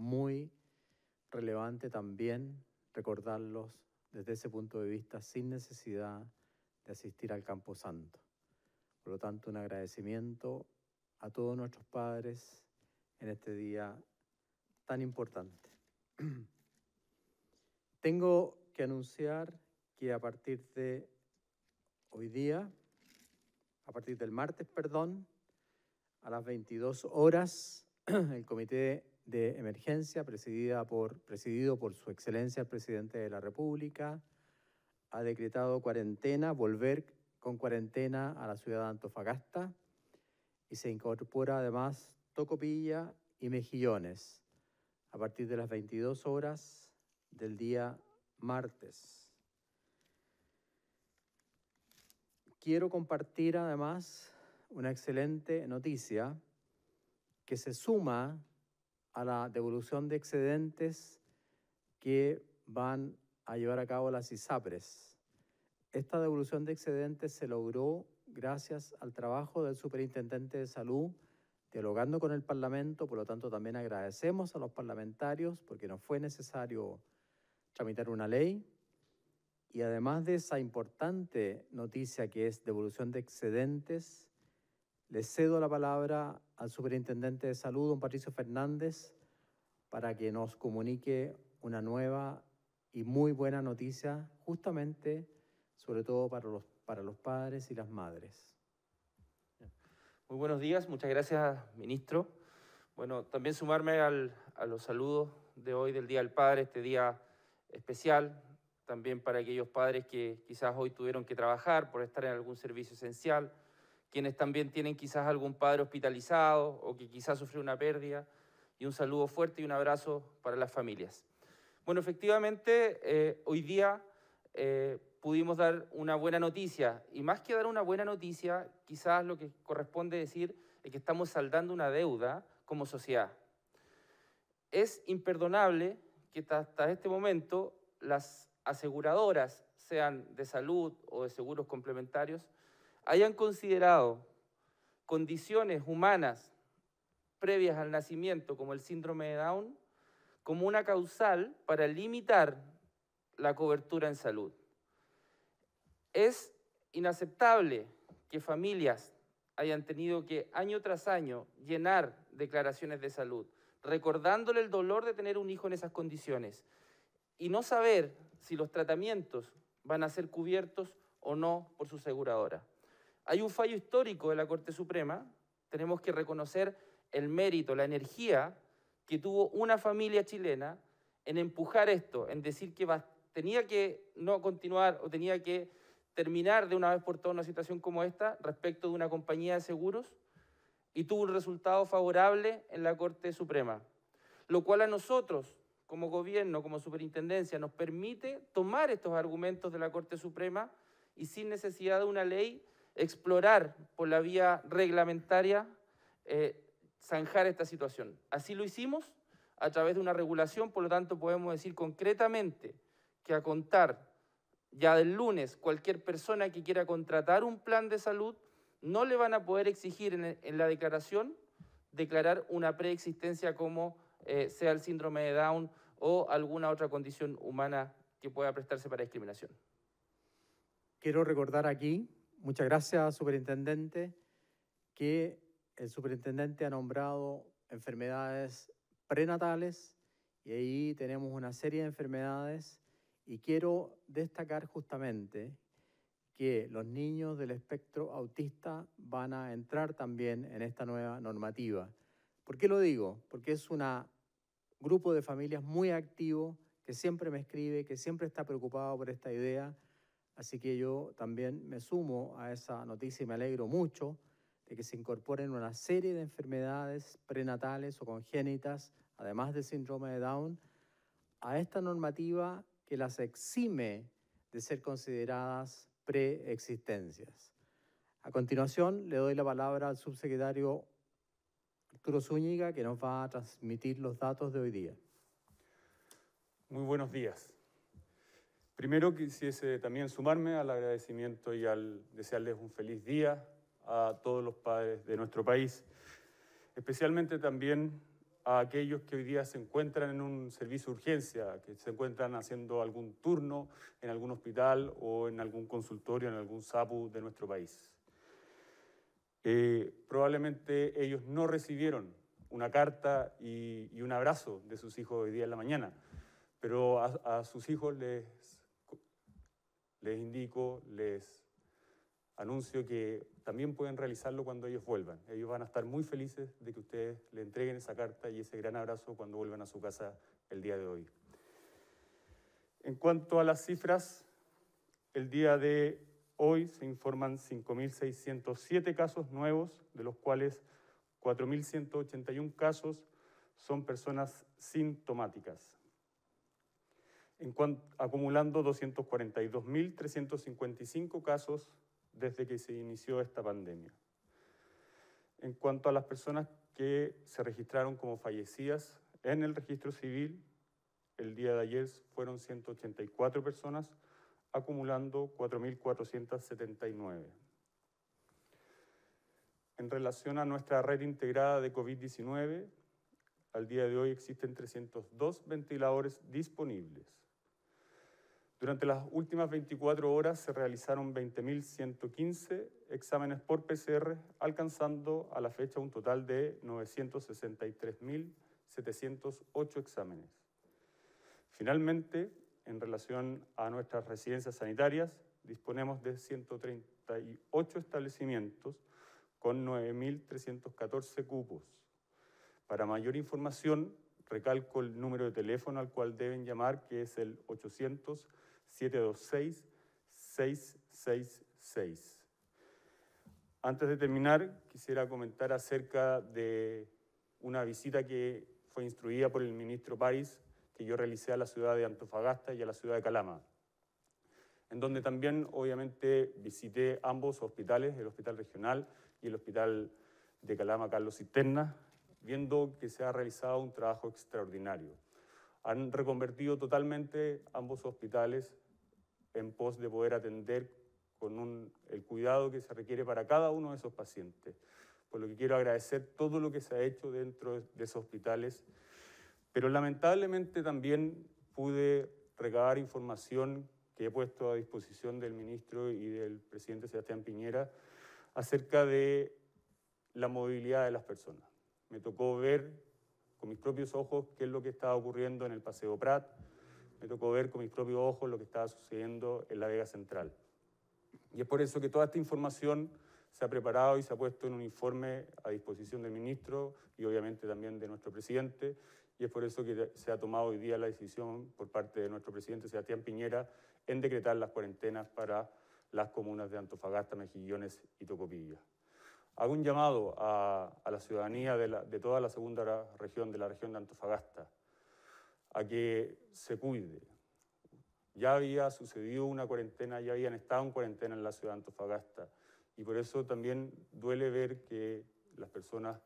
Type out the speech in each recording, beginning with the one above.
muy relevante también recordarlos desde ese punto de vista sin necesidad de asistir al Camposanto. Por lo tanto, un agradecimiento a todos nuestros padres en este día tan importante. Tengo que anunciar que a partir de hoy día, a partir del martes, a las 22 horas, el Comité de Emergencia, presidido por Su Excelencia el Presidente de la República, ha decretado cuarentena, volver con cuarentena a la ciudad de Antofagasta, y se incorpora además Tocopilla y Mejillones a partir de las 22 horas del día martes. Quiero compartir además una excelente noticia que se suma a la devolución de excedentes que van a llevar a cabo las ISAPRES. Esta devolución de excedentes se logró gracias al trabajo del Superintendente de Salud, dialogando con el Parlamento. Por lo tanto, también agradecemos a los parlamentarios porque nos fue necesario tramitar una ley. Y además de esa importante noticia que es devolución de excedentes, le cedo la palabra al Superintendente de Salud, don Patricio Fernández, para que nos comunique una nueva y muy buena noticia, justamente, sobre todo para los padres y las madres. Muy buenos días, muchas gracias, ministro. Bueno, también sumarme a los saludos de hoy del Día del Padre, este día especial, también para aquellos padres que quizás hoy tuvieron que trabajar por estar en algún servicio esencial, quienes también tienen quizás algún padre hospitalizado o que quizás sufrió una pérdida, y un saludo fuerte y un abrazo para las familias. Bueno, efectivamente, hoy día pudimos dar una buena noticia, y más que dar una buena noticia, quizás lo que corresponde decir es que estamos saldando una deuda como sociedad. Es imperdonable que hasta este momento las aseguradoras, sean de salud o de seguros complementarios, hayan considerado condiciones humanas previas al nacimiento, como el síndrome de Down, como una causal para limitar la cobertura en salud. Es inaceptable que familias hayan tenido que año tras año llenar declaraciones de salud, recordándole el dolor de tener un hijo en esas condiciones y no saber si los tratamientos van a ser cubiertos o no por su aseguradora. Hay un fallo histórico de la Corte Suprema, tenemos que reconocer el mérito, la energía que tuvo una familia chilena en empujar esto, en decir que tenía que no continuar o tenía que terminar de una vez por todas una situación como esta respecto de una compañía de seguros, y tuvo un resultado favorable en la Corte Suprema, lo cual a nosotros, como gobierno, como superintendencia, nos permite tomar estos argumentos de la Corte Suprema y sin necesidad de una ley, explorar por la vía reglamentaria zanjar esta situación. Así lo hicimos a través de una regulación, por lo tanto podemos decir concretamente que a contar ya del lunes cualquier persona que quiera contratar un plan de salud no le van a poder exigir en la declaración declarar una preexistencia como sea el síndrome de Down o alguna otra condición humana que pueda prestarse para discriminación. Quiero recordar aquí, muchas gracias, superintendente, que el superintendente ha nombrado enfermedades prenatales y ahí tenemos una serie de enfermedades, y quiero destacar justamente que los niños del espectro autista van a entrar también en esta nueva normativa. ¿Por qué lo digo? Porque es un grupo de familias muy activo que siempre me escribe, que siempre está preocupado por esta idea, así que yo también me sumo a esa noticia y me alegro mucho de que se incorporen una serie de enfermedades prenatales o congénitas, además del síndrome de Down, a esta normativa que las exime de ser consideradas preexistencias. A continuación, le doy la palabra al subsecretario Arturo Zúñiga, que nos va a transmitir los datos de hoy día. Muy buenos días. Primero quisiese también sumarme al agradecimiento y al desearles un feliz día a todos los padres de nuestro país, especialmente también a aquellos que hoy día se encuentran en un servicio de urgencia, que se encuentran haciendo algún turno en algún hospital o en algún consultorio, en algún SAPU de nuestro país. Probablemente ellos no recibieron una carta y un abrazo de sus hijos hoy día en la mañana, pero a sus hijos les indico, les anuncio que también pueden realizarlo cuando ellos vuelvan. Ellos van a estar muy felices de que ustedes le entreguen esa carta y ese gran abrazo cuando vuelvan a su casa el día de hoy. En cuanto a las cifras, el día de hoy se informan 5.607 casos nuevos, de los cuales 4.181 casos son personas sintomáticas, acumulando 242.355 casos desde que se inició esta pandemia. En cuanto a las personas que se registraron como fallecidas en el registro civil, el día de ayer fueron 184 personas, acumulando 4.479. En relación a nuestra red integrada de COVID-19, al día de hoy existen 302 ventiladores disponibles. Durante las últimas 24 horas se realizaron 20.115 exámenes por PCR, alcanzando a la fecha un total de 963.708 exámenes. Finalmente, en relación a nuestras residencias sanitarias, disponemos de 138 establecimientos con 9.314 cupos. Para mayor información, recalco el número de teléfono al cual deben llamar, que es el 800-726-666. Antes de terminar, quisiera comentar acerca de una visita que fue instruida por el ministro París, que yo realicé a la ciudad de Antofagasta y a la ciudad de Calama, en donde también obviamente visité ambos hospitales, el Hospital Regional y el Hospital de Calama Carlos Cisterna, viendo que se ha realizado un trabajo extraordinario. Han reconvertido totalmente ambos hospitales en pos de poder atender con el cuidado que se requiere para cada uno de esos pacientes. Por lo que quiero agradecer todo lo que se ha hecho dentro de esos hospitales, pero lamentablemente también pude recabar información que he puesto a disposición del ministro y del presidente Sebastián Piñera acerca de la movilidad de las personas. Me tocó ver con mis propios ojos qué es lo que estaba ocurriendo en el Paseo Prat, me tocó ver con mis propios ojos lo que estaba sucediendo en la Vega Central. Y es por eso que toda esta información se ha preparado y se ha puesto en un informe a disposición del ministro y obviamente también de nuestro presidente, y es por eso que se ha tomado hoy día la decisión por parte de nuestro presidente Sebastián Piñera en decretar las cuarentenas para las comunas de Antofagasta, Mejillones y Tocopilla. Hago un llamado a la ciudadanía de toda la segunda región, de la región de Antofagasta, a que se cuide. Ya había sucedido una cuarentena, ya habían estado en cuarentena en la ciudad de Antofagasta, y por eso también duele ver que las personas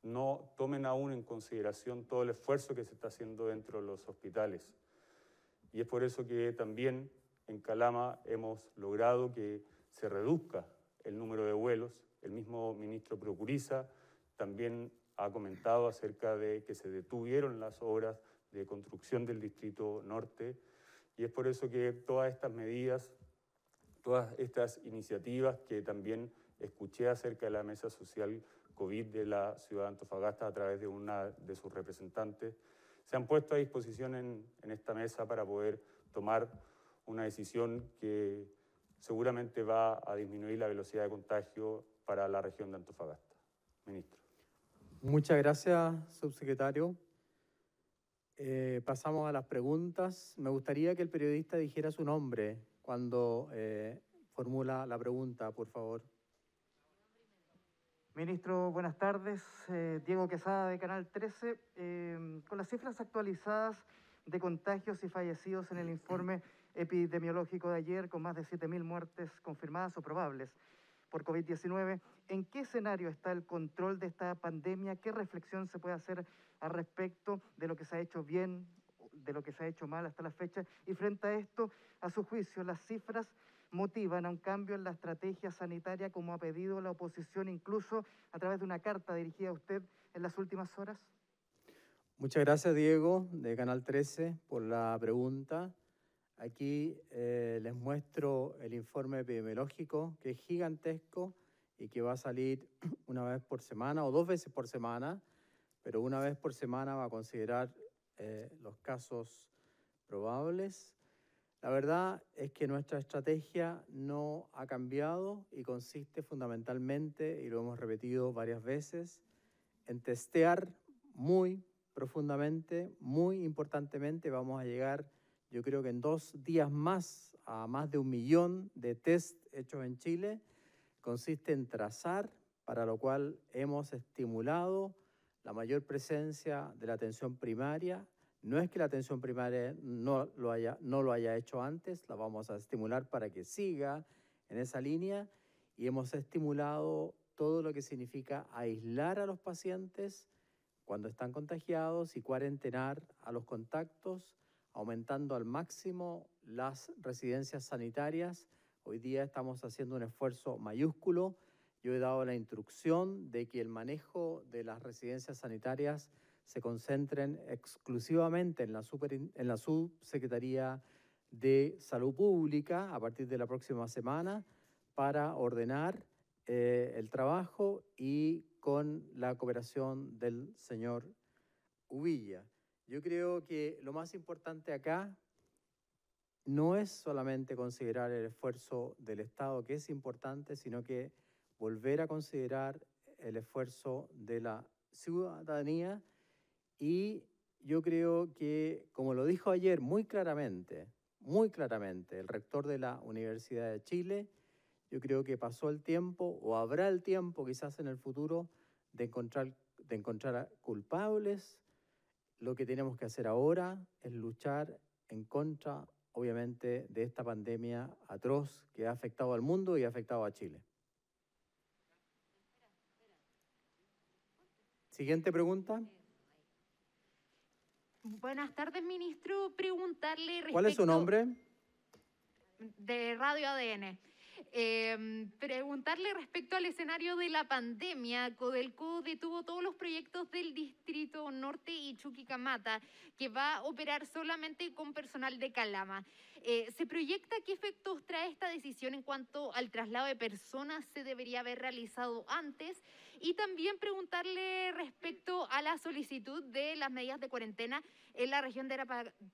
no tomen aún en consideración todo el esfuerzo que se está haciendo dentro de los hospitales. Y es por eso que también en Calama hemos logrado que se reduzca el número de vuelos. El mismo ministro Procuriza también ha comentado acerca de que se detuvieron las obras de construcción del Distrito Norte, y es por eso que todas estas medidas, todas estas iniciativas que también escuché acerca de la mesa social COVID de la ciudad de Antofagasta a través de una de sus representantes, se han puesto a disposición en esta mesa para poder tomar una decisión que seguramente va a disminuir la velocidad de contagio para la región de Antofagasta. Ministro. Muchas gracias, subsecretario. Pasamos a las preguntas. Me gustaría que el periodista dijera su nombre cuando formula la pregunta, por favor. Ministro, buenas tardes. Diego Quesada, de Canal 13. Con las cifras actualizadas de contagios y fallecidos en el informe epidemiológico de ayer, con más de 7.000 muertes confirmadas o probables por COVID-19, ¿en qué escenario está el control de esta pandemia? ¿Qué reflexión se puede hacer al respecto de lo que se ha hecho bien, de lo que se ha hecho mal hasta la fecha? Y frente a esto, a su juicio, las cifras motivan a un cambio en la estrategia sanitaria, como ha pedido la oposición, incluso a través de una carta dirigida a usted en las últimas horas. Muchas gracias, Diego, de Canal 13, por la pregunta. Aquí les muestro el informe epidemiológico, que es gigantesco y que va a salir una vez por semana o 2 veces por semana, pero una vez por semana va a considerar los casos probables. La verdad es que nuestra estrategia no ha cambiado y consiste fundamentalmente, y lo hemos repetido varias veces, en testear muy profundamente, muy importantemente. Vamos a llegar, yo creo que en 2 días más, a más de 1 millón de test hechos en Chile. Consiste en trazar, para lo cual hemos estimulado la mayor presencia de la atención primaria. No es que la atención primaria no lo haya hecho antes, la vamos a estimular para que siga en esa línea, y hemos estimulado todo lo que significa aislar a los pacientes cuando están contagiados y cuarentenar a los contactos, aumentando al máximo las residencias sanitarias. Hoy día estamos haciendo un esfuerzo mayúsculo. Yo he dado la instrucción de que el manejo de las residencias sanitarias se concentren exclusivamente en la Subsecretaría de Salud Pública a partir de la próxima semana, para ordenar el trabajo y con la cooperación del señor Uvilla. Yo creo que lo más importante acá no es solamente considerar el esfuerzo del Estado, que es importante, sino que volver a considerar el esfuerzo de la ciudadanía. Y yo creo que, como lo dijo ayer muy claramente, el rector de la Universidad de Chile, yo creo que pasó el tiempo, o habrá el tiempo quizás en el futuro, de encontrar culpables. Lo que tenemos que hacer ahora es luchar en contra, obviamente, de esta pandemia atroz que ha afectado al mundo y ha afectado a Chile. Siguiente pregunta. Buenas tardes, ministro. Preguntarle respecto... ¿Cuál es su nombre? De Radio ADN. Preguntarle respecto al escenario de la pandemia. Codelco detuvo todos los proyectos del Distrito Norte y Chuquicamata, que va a operar solamente con personal de Calama. ¿Se proyecta qué efectos trae esta decisión en cuanto al traslado de personas? ¿Se debería haber realizado antes? Y también preguntarle respecto a la solicitud de las medidas de cuarentena en la región de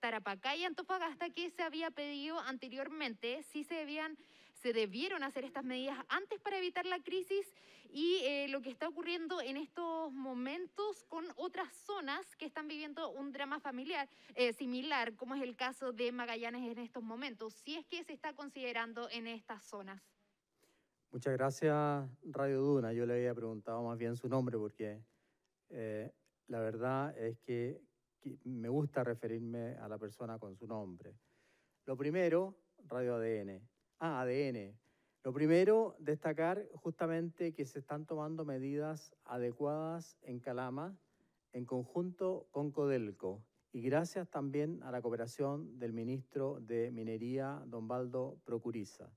Tarapacá y Antofagasta, que se había pedido anteriormente, si se debieron hacer estas medidas antes para evitar la crisis, y lo que está ocurriendo en estos momentos con otras zonas que están viviendo un drama familiar similar, como es el caso de Magallanes en estos momentos, si es que se está considerando en estas zonas. Muchas gracias, Radio Duna. Yo le había preguntado más bien su nombre porque la verdad es que me gusta referirme a la persona con su nombre. Lo primero, Radio ADN. ADN. Lo primero, destacar justamente que se están tomando medidas adecuadas en Calama en conjunto con Codelco, y gracias también a la cooperación del ministro de Minería, don Baldo Procuriza.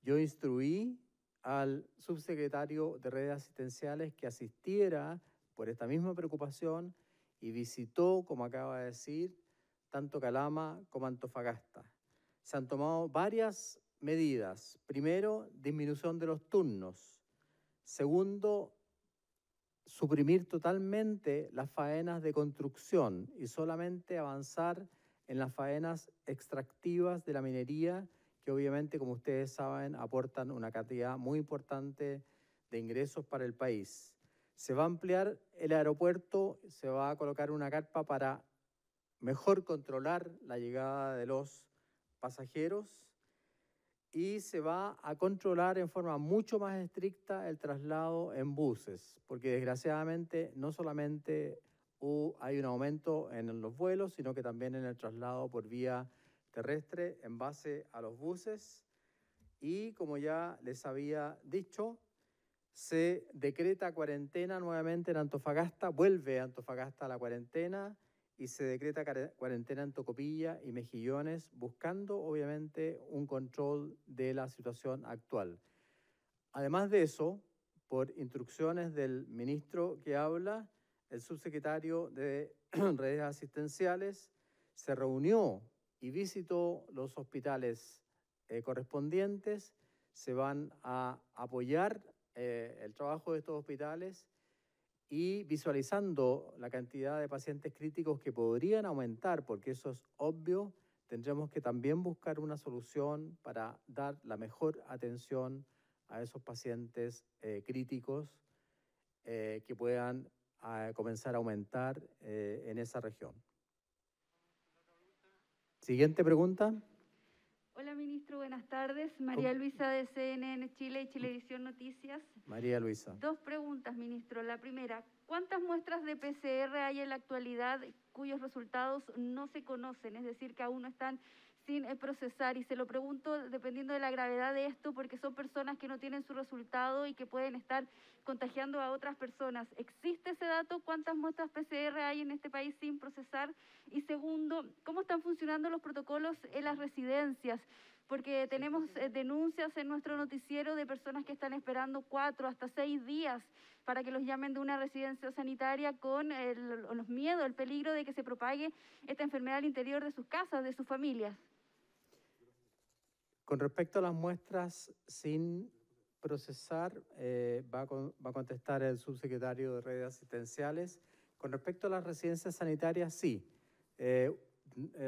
Yo instruí al subsecretario de Redes Asistenciales que asistiera por esta misma preocupación y visitó, como acaba de decir, tanto Calama como Antofagasta. Se han tomado varias medidas. Primero, disminución de los turnos. Segundo, suprimir totalmente las faenas de construcción y solamente avanzar en las faenas extractivas de la minería, que obviamente, como ustedes saben, aportan una cantidad muy importante de ingresos para el país. Se va a ampliar el aeropuerto, se va a colocar una carpa para mejor controlar la llegada de los pasajeros, y se va a controlar en forma mucho más estricta el traslado en buses, porque desgraciadamente no solamente hay un aumento en los vuelos, sino que también en el traslado por vía terrestre en base a los buses. Y como ya les había dicho, se decreta cuarentena nuevamente en Antofagasta, vuelve a Antofagasta a la cuarentena, y se decreta cuarentena en Tocopilla y Mejillones, buscando obviamente un control de la situación actual. Además de eso, por instrucciones del ministro que habla, el subsecretario de redes asistenciales, se reunió y visitó los hospitales correspondientes. Se van a apoyar el trabajo de estos hospitales y visualizando la cantidad de pacientes críticos que podrían aumentar, porque eso es obvio, tendremos que también buscar una solución para dar la mejor atención a esos pacientes críticos que puedan comenzar a aumentar en esa región. Siguiente pregunta. Hola, ministro, buenas tardes. María Luisa de CNN Chile y Chilevisión Noticias. María Luisa. 2 preguntas, ministro. La primera, ¿cuántas muestras de PCR hay en la actualidad cuyos resultados no se conocen? Es decir, que aún no están sin procesar. Y se lo pregunto dependiendo de la gravedad de esto, porque son personas que no tienen su resultado y que pueden estar contagiando a otras personas. ¿Existe ese dato? ¿Cuántas muestras PCR hay en este país sin procesar? Y segundo, ¿cómo están funcionando los protocolos en las residencias? Porque tenemos denuncias en nuestro noticiero de personas que están esperando 4 hasta 6 días para que los llamen de una residencia sanitaria con los miedos, el peligro de que se propague esta enfermedad al interior de sus casas, de sus familias. Con respecto a las muestras sin procesar, va a contestar el subsecretario de Redes Asistenciales. Con respecto a las residencias sanitarias, sí.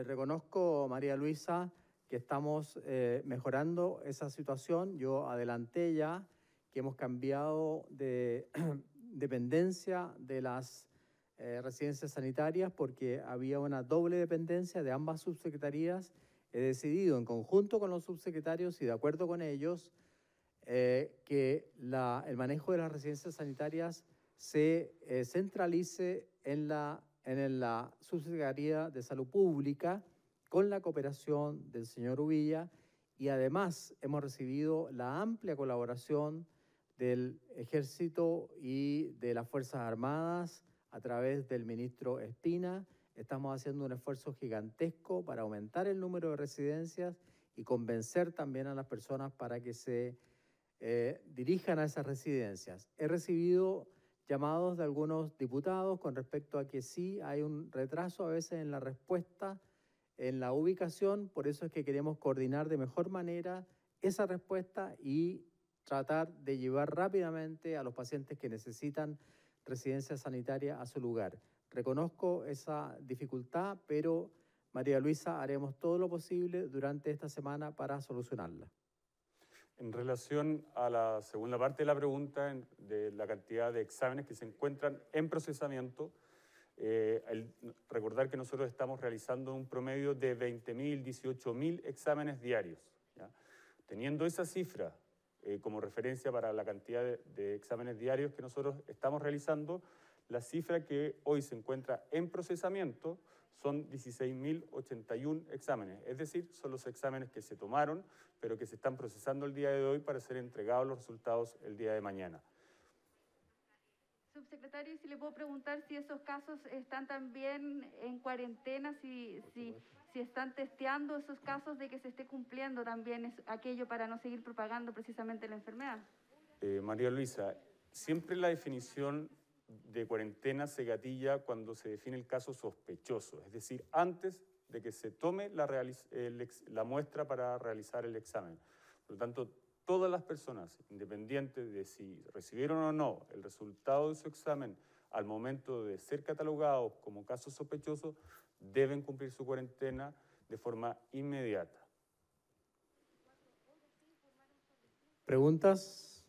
Reconozco, María Luisa, que estamos mejorando esa situación. Yo adelanté ya que hemos cambiado de dependencia de las residencias sanitarias porque había una doble dependencia de ambas subsecretarías. He decidido en conjunto con los subsecretarios y de acuerdo con ellos que el manejo de las residencias sanitarias se centralice en la Subsecretaría de Salud Pública con la cooperación del señor Uvilla, y además hemos recibido la amplia colaboración del Ejército y de las Fuerzas Armadas a través del ministro Espina. Estamos haciendo un esfuerzo gigantesco para aumentar el número de residencias y convencer también a las personas para que se dirijan a esas residencias. He recibido llamados de algunos diputados con respecto a que sí hay un retraso a veces en la respuesta, en la ubicación, por eso es que queremos coordinar de mejor manera esa respuesta y tratar de llevar rápidamente a los pacientes que necesitan residencia sanitaria a su lugar. Reconozco esa dificultad, pero María Luisa, haremos todo lo posible durante esta semana para solucionarla. En relación a la segunda parte de la pregunta, de la cantidad de exámenes que se encuentran en procesamiento, recordar que nosotros estamos realizando un promedio de 20.000, 18.000 exámenes diarios, ¿ya? Teniendo esa cifra como referencia para la cantidad de exámenes diarios que nosotros estamos realizando, la cifra que hoy se encuentra en procesamiento son 16.081 exámenes, es decir, son los exámenes que se tomaron, pero que se están procesando el día de hoy para ser entregados los resultados el día de mañana. Subsecretario, si le puedo preguntar si esos casos están también en cuarentena, si están testeando esos casos de que se esté cumpliendo también aquello para no seguir propagando precisamente la enfermedad. María Luisa, siempre la definición de cuarentena se gatilla cuando se define el caso sospechoso, es decir, antes de que se tome la muestra para realizar el examen. Por lo tanto, todas las personas, independientes de si recibieron o no el resultado de su examen al momento de ser catalogados como casos sospechosos, deben cumplir su cuarentena de forma inmediata. ¿Preguntas?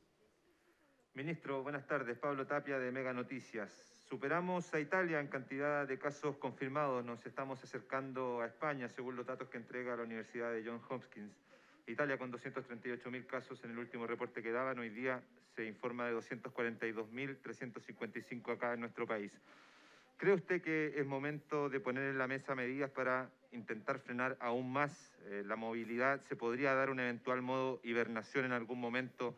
Ministro, buenas tardes. Pablo Tapia, de Mega Noticias. Superamos a Italia en cantidad de casos confirmados. Nos estamos acercando a España, según los datos que entrega la Universidad de Johns Hopkins. Italia, con 238.000 casos en el último reporte que daban, hoy día se informa de 242.355 acá en nuestro país. ¿Cree usted que es momento de poner en la mesa medidas para intentar frenar aún más la movilidad? ¿Se podría dar un eventual modo hibernación en algún momento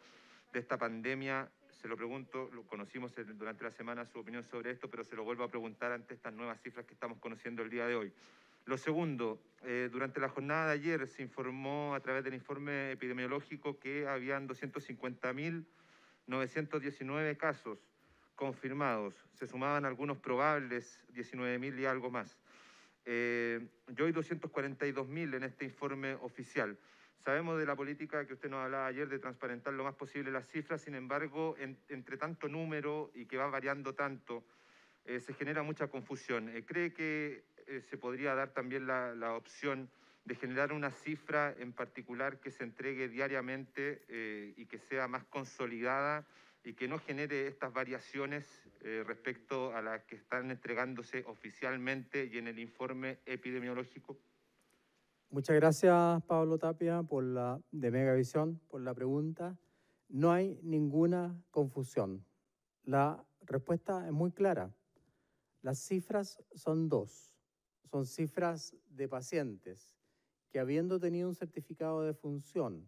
de esta pandemia? Se lo pregunto, lo conocimos durante la semana su opinión sobre esto, pero se lo vuelvo a preguntar ante estas nuevas cifras que estamos conociendo el día de hoy. Lo segundo, durante la jornada de ayer se informó a través del informe epidemiológico que habían 250.919 casos confirmados. Se sumaban algunos probables, 19.000 y algo más. Y hoy 242.000 en este informe oficial. Sabemos de la política que usted nos hablaba ayer de transparentar lo más posible las cifras, sin embargo, entre tanto número y que va variando tanto, se genera mucha confusión. ¿Cree que se podría dar también la opción de generar una cifra en particular que se entregue diariamente y que sea más consolidada y que no genere estas variaciones respecto a las que están entregándose oficialmente y en el informe epidemiológico? Muchas gracias, Pablo Tapia, de Megavisión, por la pregunta. No hay ninguna confusión. La respuesta es muy clara. Las cifras son dos. Son cifras de pacientes que, habiendo tenido un certificado de función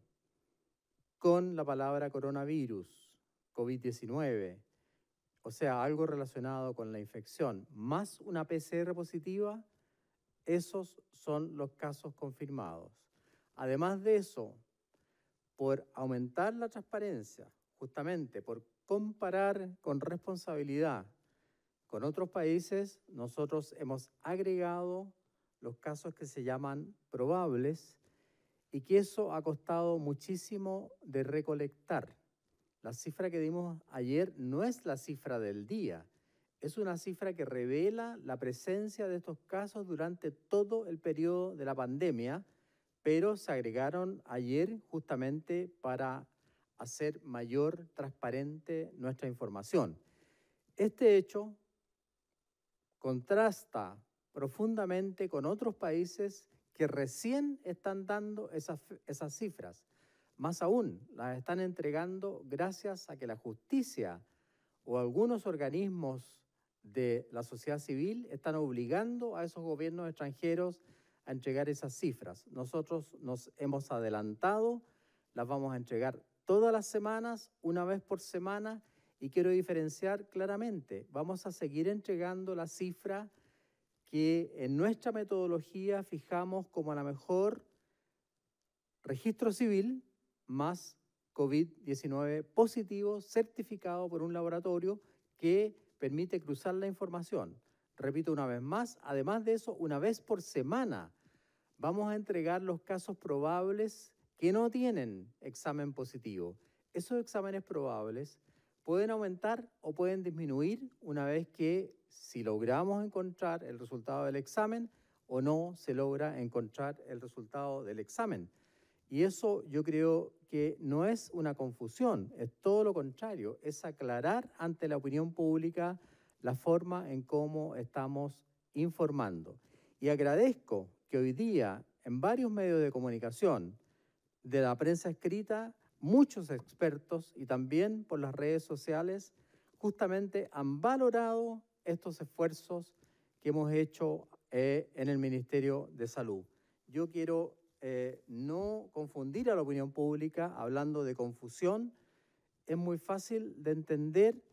con la palabra coronavirus, COVID-19, o sea, algo relacionado con la infección, más una PCR positiva, esos son los casos confirmados. Además de eso, por aumentar la transparencia, justamente por comparar con responsabilidad con otros países, nosotros hemos agregado los casos que se llaman probables y que eso ha costado muchísimo de recolectar. La cifra que dimos ayer no es la cifra del día, es una cifra que revela la presencia de estos casos durante todo el periodo de la pandemia, pero se agregaron ayer justamente para hacer mayor transparente nuestra información. Este hecho contrasta profundamente con otros países que recién están dando esas cifras. Más aún, las están entregando gracias a que la justicia o algunos organismos de la sociedad civil están obligando a esos gobiernos extranjeros a entregar esas cifras. Nosotros nos hemos adelantado, las vamos a entregar todas las semanas, una vez por semana, y quiero diferenciar claramente, vamos a seguir entregando la cifra que en nuestra metodología fijamos como a la mejor registro civil más COVID-19 positivo certificado por un laboratorio que permite cruzar la información. Repito una vez más, además de eso, una vez por semana vamos a entregar los casos probables que no tienen examen positivo. Esos exámenes probables pueden aumentar o pueden disminuir una vez que si logramos encontrar el resultado del examen o no se logra encontrar el resultado del examen. Y eso yo creo que no es una confusión, es todo lo contrario, es aclarar ante la opinión pública la forma en cómo estamos informando. Y agradezco que hoy día en varios medios de comunicación, de la prensa escrita, muchos expertos y también por las redes sociales justamente han valorado estos esfuerzos que hemos hecho en el Ministerio de Salud. Yo quiero no confundir a la opinión pública hablando de confusión. Es muy fácil de entender.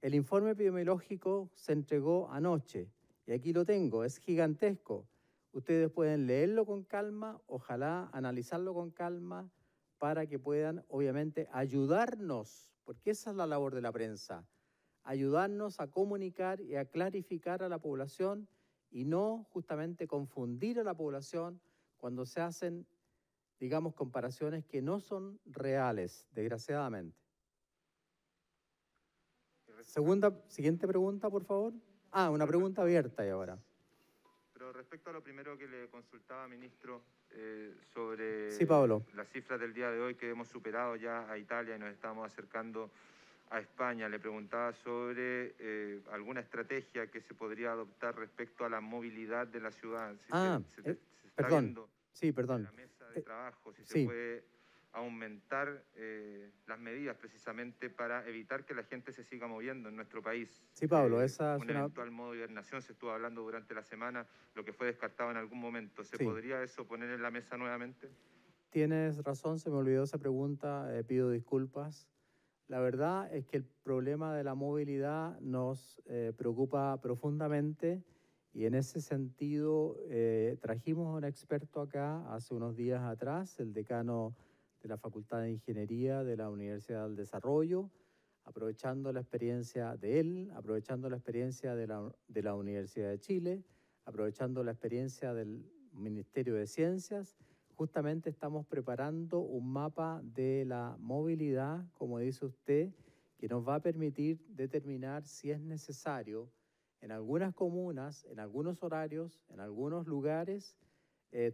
El informe epidemiológico se entregó anoche y aquí lo tengo, es gigantesco. Ustedes pueden leerlo con calma, ojalá analizarlo con calma para que puedan, obviamente, ayudarnos, porque esa es la labor de la prensa, ayudarnos a comunicar y a clarificar a la población y no justamente confundir a la población cuando se hacen, digamos, comparaciones que no son reales, desgraciadamente. Siguiente pregunta, por favor. Una pregunta abierta y ahora. Pero respecto a lo primero que le consultaba, ministro, sobre sí, Pablo, las cifras del día de hoy que hemos superado ya a Italia y nos estamos acercando a España, le preguntaba sobre alguna estrategia que se podría adoptar respecto a la movilidad de la ciudad. Si se está viendo en la mesa de trabajo, si se puede aumentar las medidas precisamente para evitar que la gente se siga moviendo en nuestro país. Sí, Pablo, esa es un eventual modo de hibernación se estuvo hablando durante la semana, lo que fue descartado en algún momento. ¿Se podría eso poner en la mesa nuevamente? Tienes razón, se me olvidó esa pregunta, pido disculpas. La verdad es que el problema de la movilidad nos preocupa profundamente y en ese sentido trajimos a un experto acá hace unos días atrás, el decano de la Facultad de Ingeniería de la Universidad del Desarrollo, aprovechando la experiencia de él, aprovechando la experiencia de la Universidad de Chile, aprovechando la experiencia del Ministerio de Ciencias. Justamente estamos preparando un mapa de la movilidad, como dice usted, que nos va a permitir determinar si es necesario en algunas comunas, en algunos horarios, en algunos lugares,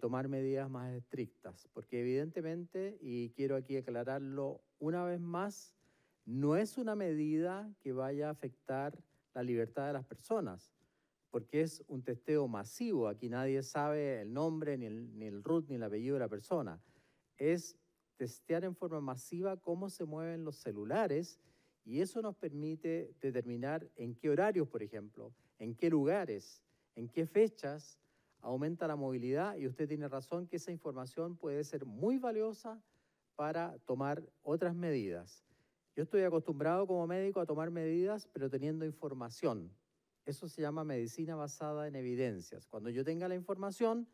tomar medidas más estrictas. Porque evidentemente, y quiero aquí aclararlo una vez más, no es una medida que vaya a afectar la libertad de las personas, porque es un testeo masivo. Aquí nadie sabe el nombre, ni el root, ni el apellido de la persona. Es testear en forma masiva cómo se mueven los celulares y eso nos permite determinar en qué horarios, por ejemplo, en qué lugares, en qué fechas aumenta la movilidad, y usted tiene razón que esa información puede ser muy valiosa para tomar otras medidas. Yo estoy acostumbrado como médico a tomar medidas, pero teniendo información. Eso se llama medicina basada en evidencias. Cuando yo tenga la información,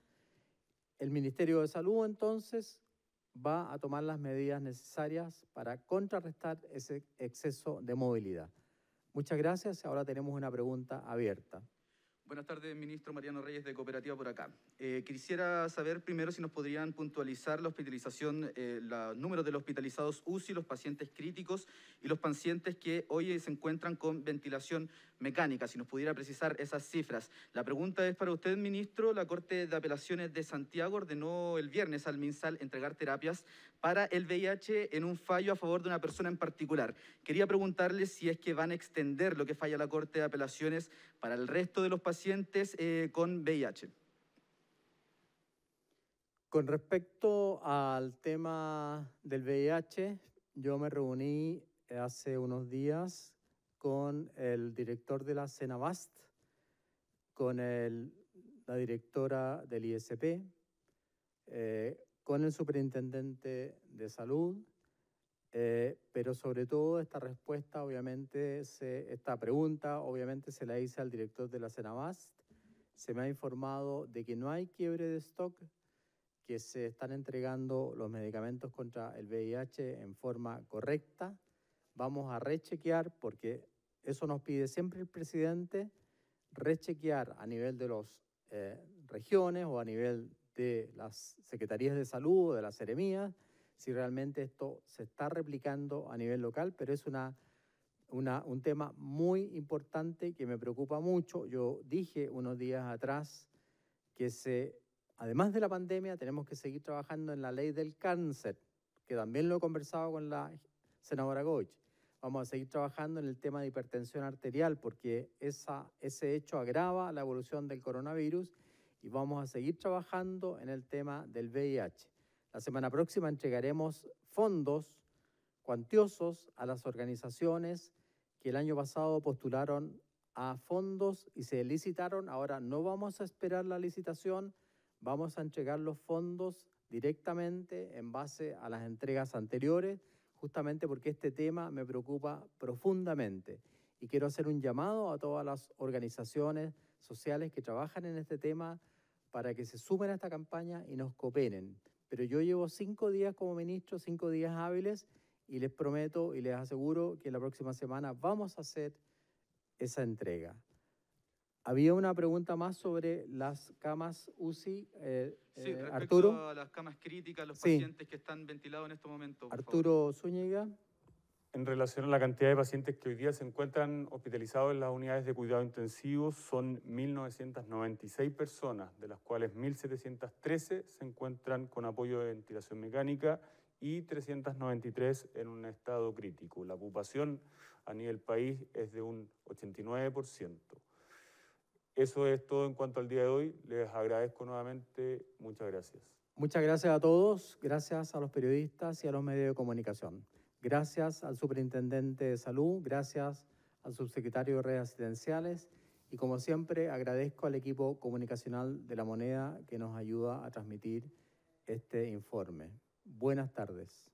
el Ministerio de Salud entonces va a tomar las medidas necesarias para contrarrestar ese exceso de movilidad. Muchas gracias. Ahora tenemos una pregunta abierta. Buenas tardes, ministro. Mariano Reyes, de Cooperativa por acá. Quisiera saber primero si nos podrían puntualizar la hospitalización, los números de los hospitalizados UCI, los pacientes críticos y los pacientes que hoy se encuentran con ventilación mecánica, si nos pudiera precisar esas cifras. La pregunta es para usted, ministro. La Corte de Apelaciones de Santiago ordenó el viernes al MinSal entregar terapias para el VIH en un fallo a favor de una persona en particular. Quería preguntarle si es que van a extender lo que falla la Corte de Apelaciones para el resto de los pacientes con VIH. Con respecto al tema del VIH, yo me reuní hace unos días con el director de la Cenabast, con la directora del ISP, con el superintendente de salud, pero sobre todo esta respuesta, obviamente, esta pregunta, obviamente se la hice al director de la Cenabast. Se me ha informado de que no hay quiebre de stock, que se están entregando los medicamentos contra el VIH en forma correcta. Vamos a rechequear, porque eso nos pide siempre el presidente, rechequear a nivel de las regiones o a nivel de las secretarías de salud o de las seremías, si realmente esto se está replicando a nivel local, pero es un tema muy importante que me preocupa mucho. Yo dije unos días atrás que además de la pandemia tenemos que seguir trabajando en la ley del cáncer, que también lo he conversado con la senadora Goich. Vamos a seguir trabajando en el tema de hipertensión arterial, porque ese hecho agrava la evolución del coronavirus, y vamos a seguir trabajando en el tema del VIH. La semana próxima entregaremos fondos cuantiosos a las organizaciones que el año pasado postularon a fondos y se licitaron. Ahora no vamos a esperar la licitación, vamos a entregar los fondos directamente en base a las entregas anteriores, justamente porque este tema me preocupa profundamente. Y quiero hacer un llamado a todas las organizaciones sociales que trabajan en este tema para que se sumen a esta campaña y nos cooperen. Pero yo llevo 5 días como ministro, 5 días hábiles, y les prometo y les aseguro que la próxima semana vamos a hacer esa entrega. Había una pregunta más sobre las camas UCI. Sí, respecto Arturo. a las camas críticas, los Sí. pacientes que están ventilados en este momento. Por Arturo Zúñiga. En relación a la cantidad de pacientes que hoy día se encuentran hospitalizados en las unidades de cuidado intensivo, son 1.996 personas, de las cuales 1.713 se encuentran con apoyo de ventilación mecánica y 393 en un estado crítico. La ocupación a nivel país es de un 89%. Eso es todo en cuanto al día de hoy. Les agradezco nuevamente. Muchas gracias. Muchas gracias a todos. Gracias a los periodistas y a los medios de comunicación. Gracias al superintendente de salud. Gracias al subsecretario de redes asistenciales. Y como siempre, agradezco al equipo comunicacional de La Moneda que nos ayuda a transmitir este informe. Buenas tardes.